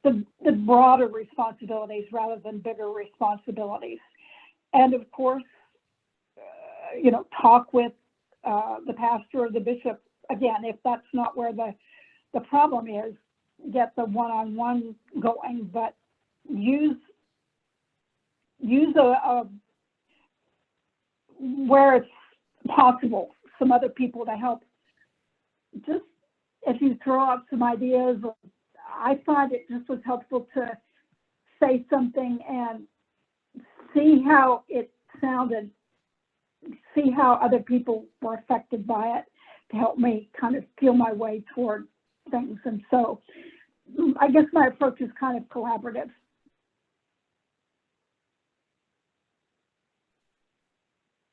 the broader responsibilities rather than bigger responsibilities. And of course, you know, talk with the pastor or the bishop. Again, if that's not where the problem is, get the one-on-one going, but use a where it's possible, some other people to help. Just if you throw out some ideas, I find it just was helpful to say something and see how it sounded, see how other people were affected by it. to help me kind of feel my way toward things. And so I guess my approach is kind of collaborative.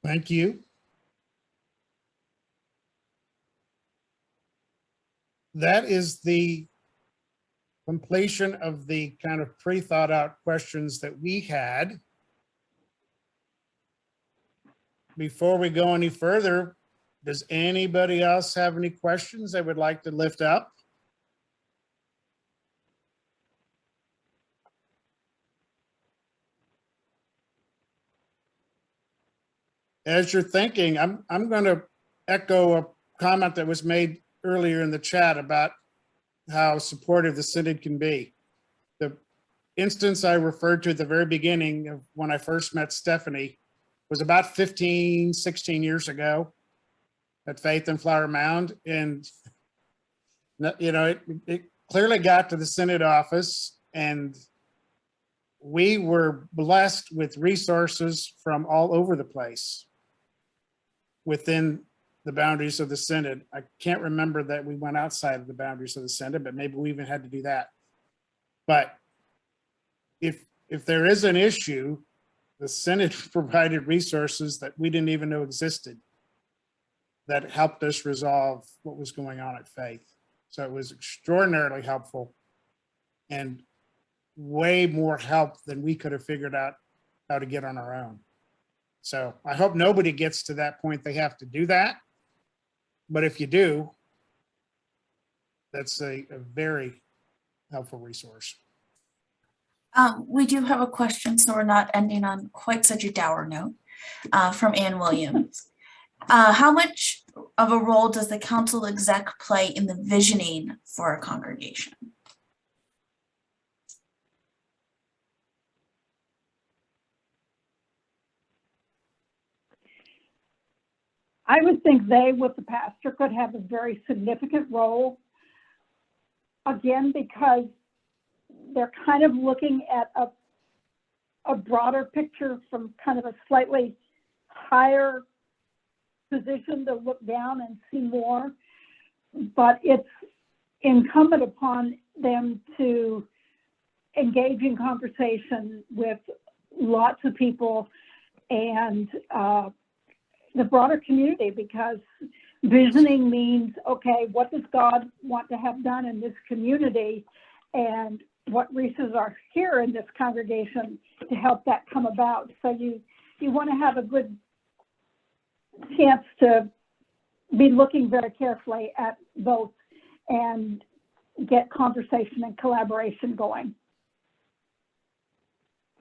Thank you. That is the completion of the kind of pre-thought out questions that we had. Before we go any further, does anybody else have any questions they would like to lift up? As you're thinking, I'm going to echo a comment that was made earlier in the chat about how supportive the Synod can be. The instance I referred to at the very beginning of when I first met Stephanie was about 15, 16 years ago at Faith and Flower Mound. And, you know, it clearly got to the Synod office, and we were blessed with resources from all over the place within the boundaries of the Synod. I can't remember that we went outside of the boundaries of the Synod, but maybe we even had to do that. But if there is an issue, the Synod provided resources that we didn't even know existed that helped us resolve what was going on at Faith. So it was extraordinarily helpful and way more help than we could have figured out how to get on our own. So I hope nobody gets to that point they have to do that. But if you do, that's a very helpful resource. We do have a question, so we're not ending on quite such a dour note, from Ann Williams. How much of a role does the council exec play in the visioning for a congregation? I would think they, with the pastor, could have a very significant role. Again, because they're kind of looking at a broader picture from kind of a slightly higher position to look down and see more. But it's incumbent upon them to engage in conversation with lots of people and the broader community, because visioning means, okay, what does God want to have done in this community, and what resources are here in this congregation to help that come about. So you want to have a good chance to be looking very carefully at both and get conversation and collaboration going.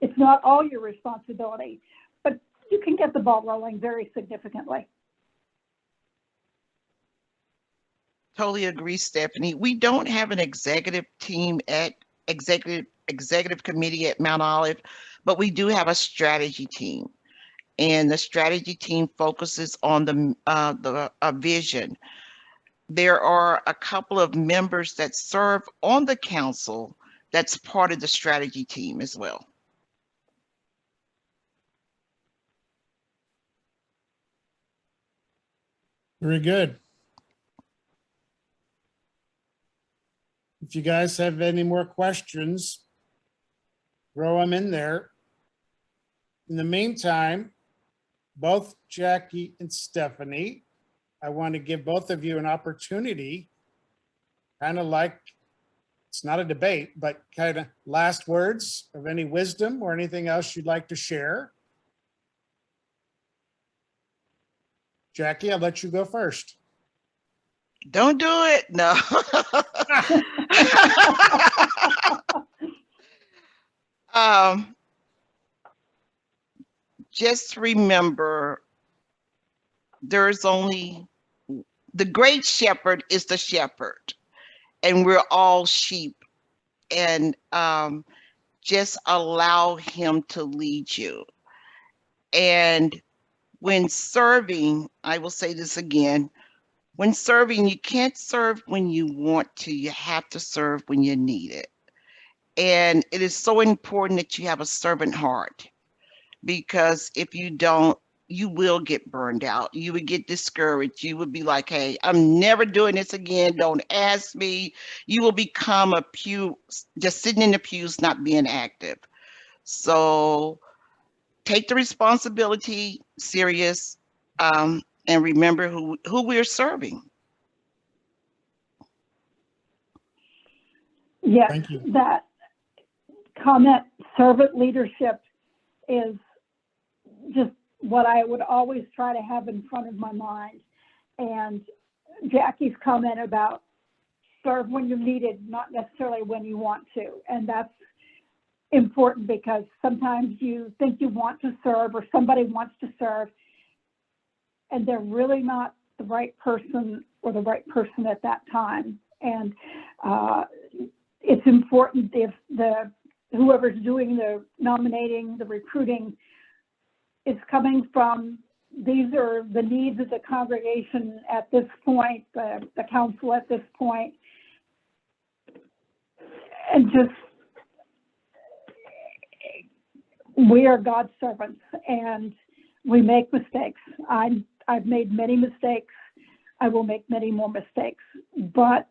It's not all your responsibility, but you can get the ball rolling very significantly. Totally agree, Stephanie. We don't have an executive team at executive committee at Mount Olive, but we do have a strategy team, and the strategy team focuses on the vision. There are a couple of members that serve on the council that's part of the strategy team as well. Very good. If you guys have any more questions, throw them in there. In the meantime, both Jackie and Stephanie, I want to give both of you an opportunity, kind of like, it's not a debate, but kind of last words of any wisdom or anything else you'd like to share. Jackie, I'll let you go first. Don't do it. No. Just remember, there's only, the great shepherd is the shepherd, and we're all sheep, and just allow him to lead you. And when serving, I will say this again, when serving, you can't serve when you want to, you have to serve when you need it. And it is so important that you have a servant heart, because if you don't, you will get burned out. You would get discouraged. You would be like, hey, I'm never doing this again. Don't ask me. You will become a pew, just sitting in the pews, not being active. So take the responsibility serious, and remember who we're serving. Yes, Thank you. that comment, servant leadership, is just what I would always try to have in front of my mind. And Jackie's comment about serve when you're needed, not necessarily when you want to. And that's important, because sometimes you think you want to serve, or somebody wants to serve, and they're really not the right person or the right person at that time. And it's important if whoever's doing the nominating, the recruiting, is coming from, these are the needs of the congregation at this point, the council at this point, and just, we are God's servants and we make mistakes. I've made many mistakes. I will make many more mistakes, but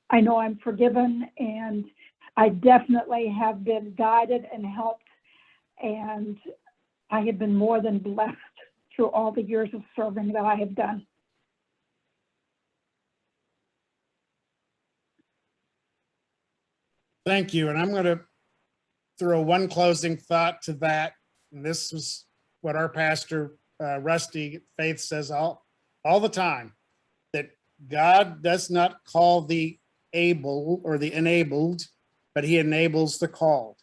I know I'm forgiven, and I definitely have been guided and helped, and I have been more than blessed through all the years of serving that I have done. Thank you. And I'm going to throw one closing thought to that. And this is what our pastor, Rusty Faith, says all the time, that God does not call the able or the enabled, but he enables the called.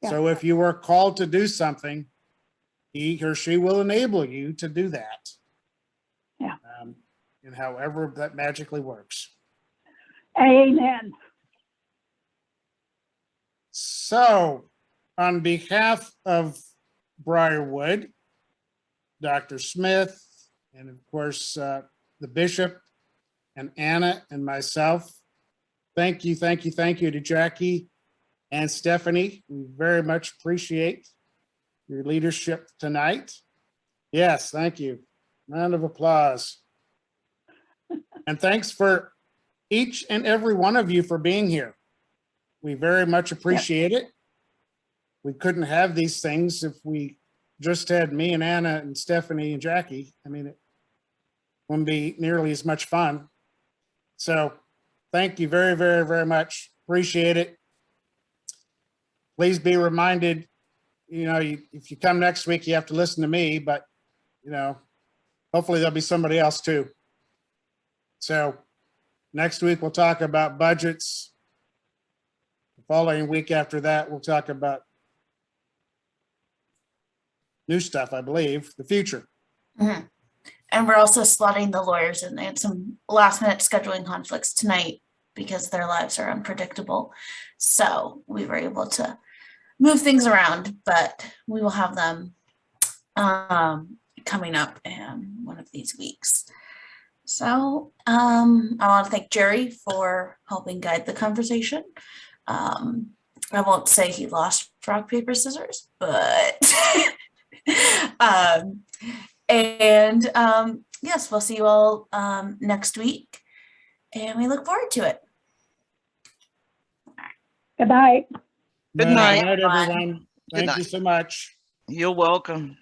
Yeah. So if you are called to do something, he or she will enable you to do that. Yeah. And however that magically works. Amen. So on behalf of Briarwood, Dr. Smith, and of course, the bishop and Anna and myself, thank you to Jackie and Stephanie. We very much appreciate your leadership tonight. Yes, thank you. Round of applause. And thanks for each and every one of you for being here. We very much appreciate it. We couldn't have these things if we just had me and Anna and Stephanie and Jackie. I mean, it wouldn't be nearly as much fun. So thank you very, very, very much. Appreciate it. Please be reminded, if you come next week, you have to listen to me, but, hopefully there'll be somebody else too. So next week, we'll talk about budgets. The following week after that, we'll talk about new stuff, I believe, the future. Mhm. And we're also slotting the lawyers in. They had some last minute scheduling conflicts tonight because their lives are unpredictable. So we were able to move things around, but we will have them coming up in one of these weeks. So I want to thank Jerry for helping guide the conversation. I won't say he lost rock, paper, scissors, but yes, we'll see you all next week, and we look forward to it. Good night. Good night, everyone. Good Thank night. you so much. You're welcome.